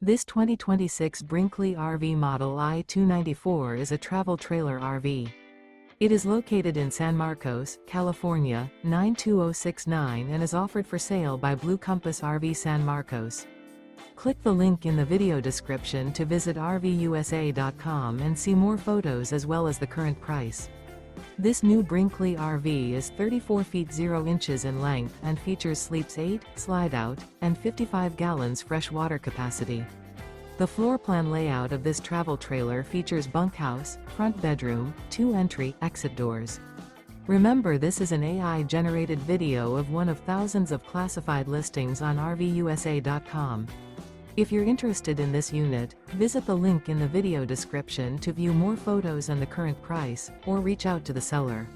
This 2026 Brinkley RV Model I 294 is a travel trailer RV. It is located in San Marcos, California, 92069 and is offered for sale by Blue Compass RV San Marcos. Click the link in the video description to visit RVUSA.com and see more photos as well as the current price. This new Brinkley RV is 34 feet 0 inches in length and features sleeps 8, slide-out, and 55 gallons fresh water capacity. The floor plan layout of this travel trailer features bunkhouse, front bedroom, 2 entry/exit doors. Remember, this is an AI-generated video of one of thousands of classified listings on RVUSA.com. If you're interested in this unit, visit the link in the video description to view more photos and the current price, or reach out to the seller.